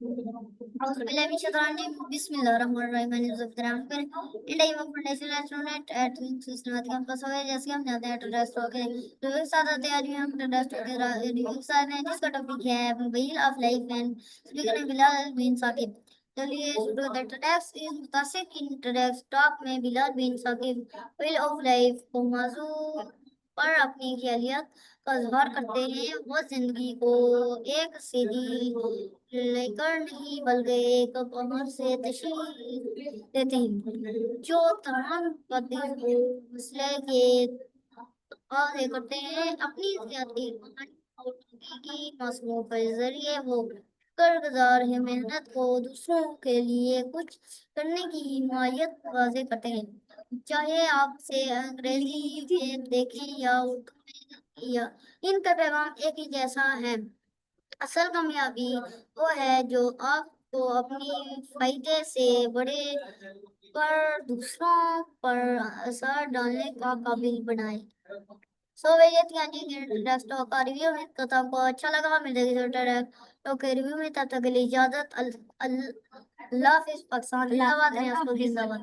बिस्मिल्लाहिर्रहमानिर्रहीम। मैंने ज़ुफ़रान पर India foundation restaurant eight system campus हो गया। जैसे हम जाते हैं टेस्ट हो गए रिव्यू के साथ आते हैं। हम टेस्ट वगैरह रिव्यू के साथ हैं जिसका टॉपिक है wheel of life and speaker है बिलाल बिन साकिब। चलिए शुरू करते हैं। टेस्ट इज मुतासिब इन टेस्ट टॉक में Bilal bin Saqib wheel of life को मौजू पर अपनी ख्यालियत का इजहार करते हैं। वो जिंदगी को एक सीधी लेकर नहीं बल्कि एक कमर से तशरीह देते हैं जो तमाम कदीम को मसले के वादे करते हैं। अपनी ज्यादती कहानी और हकीकी मसलों के जरिए वो करगुजार है मेहनत को दूसरों के लिए कुछ करने की हिमायत वाजे करते हैं। चाहे आपसे अंग्रेजी फिल्म देखें या उर्दू में या इनका पैगाम एक ही जैसा है। असल कामयाबी वो है जो आपको अपनी फायदे से बड़े पर दूसरों पर असर डालने का काबिल बनाए। सो ये थी आज की रेस्टो का रिव्यू में। तो आपको अच्छा लगा मिलेगी तो के रिव्यू में। तब तक के लिए इजाजत। अल्लाह हाफिज़। पाकिस्तान जिंदाबाद। जिंदाबाद।